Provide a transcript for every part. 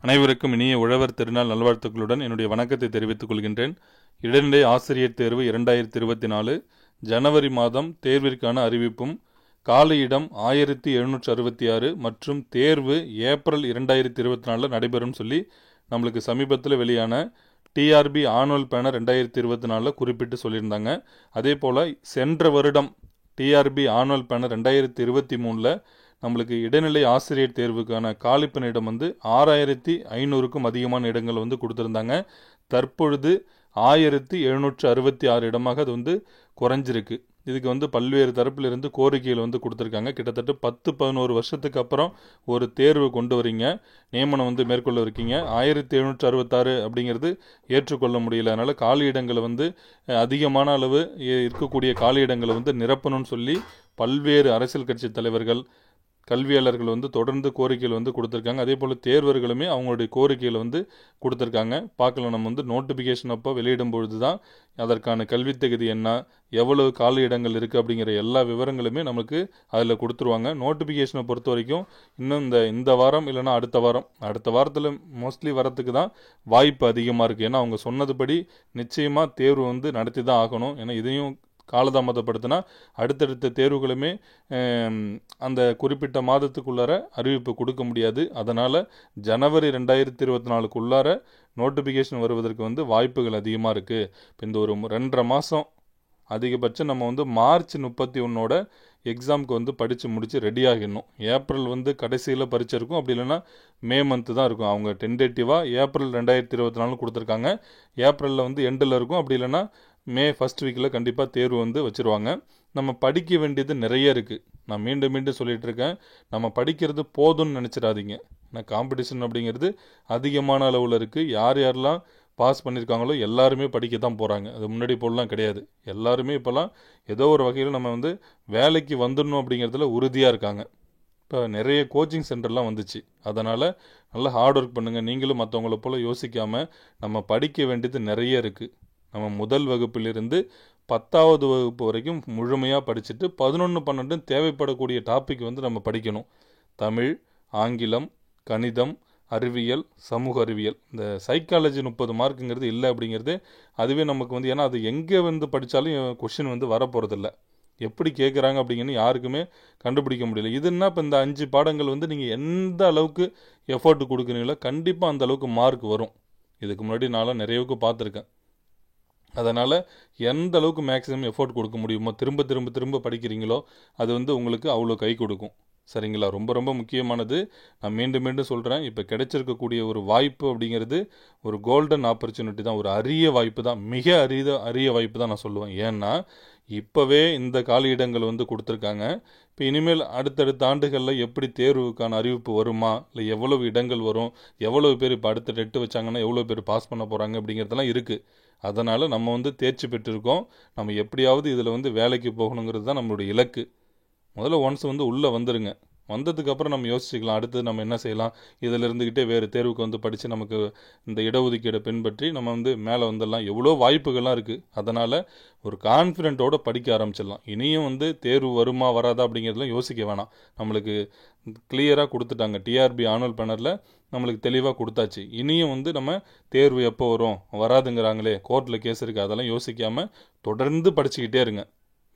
அனைவருக்கும் இனிய உழவர் திருநாள் நல்வாழ்த்துக்களுடன் என்னுடைய வணக்கத்தை தெரிவித்துக் கொள்கின்றேன். இடைநிலை ஆசிரியர் தேர்வு 2024 ஜனவரி மாதம் தேர்விற்கான அறிவிப்பும் காலியிடம் 1766 மற்றும் தேர்வு ஏப்ரல் 2024 நடைபெறும் சொல்லி நம்மளுக்கு சமீபத்தில் வெளியான டிஆர்பி ஆனுவல் பேனர் 2024 குறிப்பிட்டு சொல்லியிருந்தாங்க. அதே போல் சென்ற வருடம் டிஆர்பி ஆனுவல் பேனர் 2023 நம்மளுக்கு இடைநிலை ஆசிரியர் தேர்வுக்கான காலிப்பணியிடம் 6500க்கும் அதிகமான இடங்கள் கொடுத்துருந்தாங்க. தற்பொழுது 1766 இடமாக அது குறைஞ்சிருக்கு. இதுக்கு பல்வேறு தரப்பிலிருந்து கோரிக்கைகள் கொடுத்துருக்காங்க. கிட்டத்தட்ட 10-11 வருஷத்துக்கு அப்புறம் ஒரு தேர்வு கொண்டு வரீங்க, நியமனம் மேற்கொள்ள இருக்கீங்க. 1766 அப்படிங்கிறது ஏற்றுக்கொள்ள முடியல. அதனால் காலியிடங்களை அதிகமான அளவு இருக்கக்கூடிய காலியிடங்களை நிரப்பணும்னு சொல்லி பல்வேறு அரசியல் கட்சி தலைவர்கள், கல்வியாளர்கள் தொடர்ந்து கோரிக்கைகள் கொடுத்துருக்காங்க. அதே போல் தேர்வர்களுமே அவங்களுடைய கோரிக்கைகளை கொடுத்துருக்காங்க. பார்க்கலாம், நம்ம நோட்டிஃபிகேஷன் அப்போ வெளியிடும் பொழுது தான் அதற்கான கல்வி தகுதி என்ன, எவ்வளவு காலி இடங்கள் இருக்குது அப்படிங்கிற எல்லா விவரங்களுமே நமக்கு அதில் கொடுத்துருவாங்க. நோட்டிஃபிகேஷனை பொறுத்த வரைக்கும் இன்னும் இந்த வாரம் இல்லைனா அடுத்த வாரத்தில் மோஸ்ட்லி வரத்துக்கு தான் வாய்ப்பு அதிகமாக இருக்குது. ஏன்னா அவங்க சொன்னதுபடி நிச்சயமாக தேர்வு நடத்தி தான் ஆகணும். ஏன்னா இதையும் காலதாமதப்படுத்தினா அடுத்தடுத்த தேர்வுகளுமே அந்த குறிப்பிட்ட மாதத்துக்குள்ளார அறிவிப்பு கொடுக்க முடியாது. அதனால் ஜனவரி 2024க்குள்ளார நோட்டிஃபிகேஷன் வருவதற்கு வாய்ப்புகள் அதிகமாக இருக்குது. இப்போ இந்த ஒரு 2.5 மாதம் அதிகபட்சம் நம்ம மார்ச் 31 எக்ஸாமுக்கு படித்து முடித்து ரெடி ஆகிடணும். ஏப்ரல் கடைசியில் பரீட்சை இருக்கும், அப்படி இல்லைன்னா மே மந்த்து தான் இருக்கும். அவங்க டென்டேட்டிவாக ஏப்ரல் 2024 கொடுத்துருக்காங்க. ஏப்ரலில் எண்டில் இருக்கும், அப்படி இல்லைன்னா மே ஃபர்ஸ்ட் வீக்கில் கண்டிப்பாக தேர்வு வச்சுருவாங்க. நம்ம படிக்க வேண்டியது நிறைய இருக்குது. நான் மீண்டும் மீண்டும் சொல்லிகிட்டு இருக்கேன், நம்ம படிக்கிறது போதும்னு நினச்சிடாதீங்க. ஏன்னா காம்படிஷன் அப்படிங்கிறது அதிகமான அளவில் இருக்குது. யாரெல்லாம் பாஸ் பண்ணியிருக்காங்களோ எல்லாருமே படிக்க தான் போகிறாங்க. அது முன்னாடி போடலாம் கிடையாது. எல்லாருமே இப்போலாம் ஏதோ ஒரு வகையில் நம்ம வேலைக்கு வந்துடணும் அப்படிங்கிறதுல உறுதியாக இருக்காங்க. இப்போ நிறைய கோச்சிங் சென்டர்லாம் வந்துச்சு. அதனால் நல்லா ஹார்ட் ஒர்க் பண்ணுங்கள். நீங்களும் மற்றவங்கள போல் யோசிக்காமல் நம்ம படிக்க வேண்டியது நிறைய இருக்குது. நம்ம முதல் வகுப்பிலிருந்து 10வது வகுப்பு வரைக்கும் முழுமையாக படிச்சுட்டு 11, 12 தேவைப்படக்கூடிய டாபிக் நம்ம படிக்கணும். தமிழ், ஆங்கிலம், கணிதம், அறிவியல், சமூக அறிவியல். இந்த சைக்காலஜி 30 மார்க்குங்கிறது இல்லை அப்படிங்கிறது அதுவே நமக்கு ஏன்னா அது எங்கே படித்தாலும் கொஷின் வரப்போகிறதில்ல. எப்படி கேட்குறாங்க அப்படிங்கன்னு யாருக்குமே கண்டுபிடிக்க முடியல. இதுன்னா இப்போ இந்த 5 பாடங்கள் நீங்கள் எந்த அளவுக்கு எஃபோர்ட் கொடுக்குறீங்களோ கண்டிப்பாக அந்த அளவுக்கு மார்க் வரும். இதுக்கு முன்னாடி நான்லாம் நிறையவுக்கு பார்த்துருக்கேன். அதனால் எந்த அளவுக்கு மேக்ஸிமம் எஃபோர்ட் கொடுக்க முடியுமோ திரும்ப திரும்ப திரும்ப படிக்கிறீங்களோ அது உங்களுக்கு அவ்வளோ கை கொடுக்கும். சரிங்களா? ரொம்ப ரொம்ப முக்கியமானது. நான் மீண்டும் மீண்டும் சொல்கிறேன், இப்போ கிடைச்சிருக்கக்கூடிய ஒரு வாய்ப்பு அப்படிங்கிறது ஒரு கோல்டன் ஆப்பர்ச்சுனிட்டி தான், ஒரு அரிய வாய்ப்பு தான், மிக அரிய வாய்ப்பு தான் நான் சொல்லுவேன். ஏன்னா இப்போவே இந்த காலியிடங்கள் கொடுத்துருக்காங்க. இப்போ இனிமேல் அடுத்தடுத்த ஆண்டுகளில் எப்படி தேர்வுக்கான அறிவிப்பு வருமா, இல்லை எவ்வளவு இடங்கள் வரும், எவ்வளவு பேர் இப்போ அடுத்த டெட்டு வச்சாங்கன்னா எவ்வளோ பேர் பாஸ் பண்ண போகிறாங்க அப்படிங்கிறதெல்லாம் இருக்குது. அதனால் நம்ம தேர்ச்சி பெற்றிருக்கோம். நம்ம எப்படியாவது இதில் வேலைக்கு போகணுங்கிறது தான் நம்மளுடைய இலக்கு. முதல்ல ஒன்ஸ் உள்ளே வந்துடுங்க. வந்ததுக்கப்புறம் நம்ம யோசிச்சுக்கலாம் அடுத்தது நம்ம என்ன செய்யலாம். இதில் இருந்துக்கிட்டே வேறு தேர்வுக்கு படித்து நமக்கு இந்த இடஒதுக்கீடை பின்பற்றி நம்ம மேலே வந்துடலாம். எவ்வளோ வாய்ப்புகள்லாம் இருக்குது. அதனால் ஒரு கான்ஃபிடென்ட்டோடு படிக்க ஆரம்பிச்சிடலாம். இனியும் தேர்வு வருமா வராதா அப்படிங்கிறதுலாம் யோசிக்க வேணாம். நம்மளுக்கு கிளியராக கொடுத்துட்டாங்க. டிஆர்பி ஆனுவல் பேனரில் நம்மளுக்கு தெளிவாக கொடுத்தாச்சு. இனியும் நம்ம தேர்வு எப்போ வரும், வராதுங்கிறாங்களே, கோர்ட்டில் கேஸ் இருக்குது, அதெல்லாம் யோசிக்காமல் தொடர்ந்து படிச்சுக்கிட்டே இருங்க.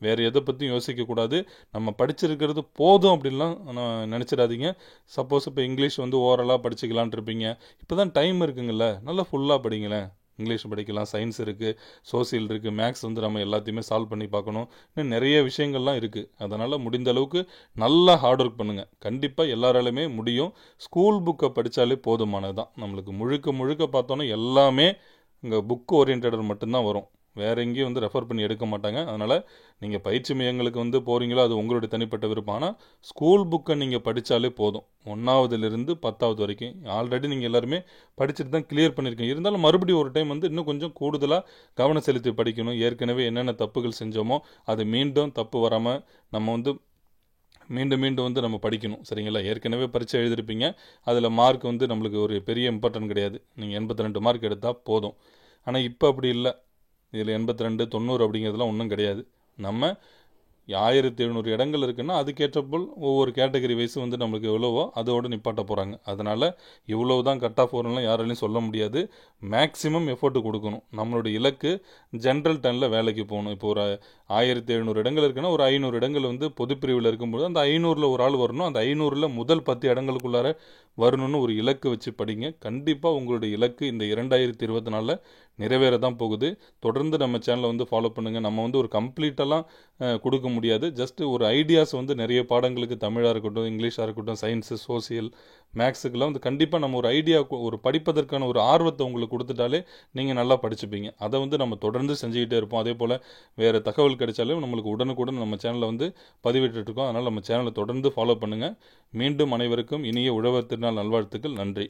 வேறு எதை பற்றியும் யோசிக்கக்கூடாது. நம்ம படிச்சிருக்கிறது போதும் அப்படின்லாம் நான் நினச்சிடாதீங்க. சப்போஸ் இப்போ இங்கிலீஷ் ஓரலாக படிச்சுக்கலான் இருப்பீங்க, இப்போ தான் டைம் இருக்குங்கள்ல, நல்லா ஃபுல்லாக படிங்களேன். இங்கிலீஷ் படிக்கலாம், சயின்ஸ் இருக்குது, சோசியல் இருக்குது, மேக்ஸ் நம்ம எல்லாத்தையுமே சால்வ் பண்ணி பார்க்கணும். இன்னும் நிறைய விஷயங்கள்லாம் இருக்குது. அதனால் முடிந்த அளவுக்கு நல்லா ஹார்ட் ஒர்க் பண்ணுங்கள். கண்டிப்பாக எல்லாராலுமே முடியும். ஸ்கூல் புக்கை படித்தாலே போதுமானது தான். நம்மளுக்கு முழுக்க முழுக்க பார்த்தோன்னா எல்லாமே இங்கே புக் ஓரியன்டட் மட்டும்தான் வரும். வேறு எங்கேயும் ரெஃபர் பண்ணி எடுக்க மாட்டாங்க. அதனால் நீங்கள் பயிற்சி மையங்களுக்கு போகிறீங்களோ அது உங்களுடைய தனிப்பட்ட விருப்பம். ஆனால் ஸ்கூல் புக்கை நீங்கள் படித்தாலே போதும். 1வதுலேருந்து 10வது வரைக்கும் ஆல்ரெடி நீங்கள் எல்லாருமே படிச்சுட்டு தான் கிளியர் பண்ணியிருக்கீங்க. இருந்தாலும் மறுபடியும் ஒரு டைம் இன்னும் கொஞ்சம் கூடுதலாக கவனம் செலுத்தி படிக்கணும். ஏற்கனவே என்னென்ன தப்புகள் செஞ்சோமோ அது மீண்டும் தப்பு வராமல் நம்ம மீண்டும் மீண்டும் நம்ம படிக்கணும். சரிங்களா? ஏற்கனவே பரீட்சை எழுதிருப்பீங்க, அதில் மார்க் நம்மளுக்கு ஒரு பெரிய இம்பார்ட்டன்ட் கிடையாது. நீங்கள் 82 மார்க் எடுத்தால் போதும். ஆனால் இப்போ அப்படி இல்லை. இதில் 82, 90 அப்படிங்கிறதுலாம் ஒன்றும் கிடையாது. நம்ம 1700 இடங்கள் இருக்குன்னா அதுக்கேற்றப்போல் ஒவ்வொரு கேட்டகரி வைஸ் வந்து நம்மளுக்கு எவ்வளவோ அதோடு நிப்பாட்ட போகிறாங்க. அதனால் இவ்வளவு தான் கட் ஆஃப் வரும்லாம் யாராலையும் சொல்ல முடியாது. மேக்ஸிமம் எஃபோர்ட் கொடுக்கணும். நம்மளுடைய இலக்கு ஜென்ரல் டர்னில் வேலைக்கு போகணும். இப்போ ஒரு 1700 இடங்கள் இருக்குன்னா ஒரு 500 இடங்கள் வந்து பொதுப்பிரிவில் இருக்கும்போது அந்த 500ல் ஒரு ஆள் வரணும். அந்த 500ல் முதல் 10 இடங்களுக்குள்ளார வரணும்னு ஒரு இலக்கு வச்சு படிங்க. கண்டிப்பாக உங்களுடைய இலக்கு இந்த 2024 நிறைவேற தான் போகுது. தொடர்ந்து நம்ம சேனலை வந்து ஃபாலோ பண்ணுங்கள். நம்ம வந்து ஒரு கம்ப்ளீட்டெல்லாம் கொடுக்க முடியாது. ஜஸ்ட் ஒரு ஐடியாஸ் வந்து நிறைய பாடங்களுக்கு தமிழாக இருக்கட்டும், இங்கிலீஷாக இருக்கட்டும், சயின்ஸு, சோசியல், மேக்ஸுக்கெல்லாம் வந்து கண்டிப்பாக நம்ம ஒரு ஐடியா, ஒரு படிப்பதற்கான ஒரு ஆர்வத்தை உங்களுக்கு கொடுத்துட்டாலே நீங்கள் நல்லா படிச்சுப்பீங்க. அதை வந்து நம்ம தொடர்ந்து செஞ்சுக்கிட்டே இருப்போம். அதே போல் வேறு தகவல் கிடைச்சாலும் நம்மளுக்கு உடனுக்குடன் நம்ம சேனலில் வந்து பதிவிட்டுருக்கோம். அதனால் நம்ம சேனலை தொடர்ந்து ஃபாலோ பண்ணுங்கள். மீண்டும் அனைவருக்கும் இனிய உழவர் திருநாள் நல்வாழ்த்துக்கள். நன்றி.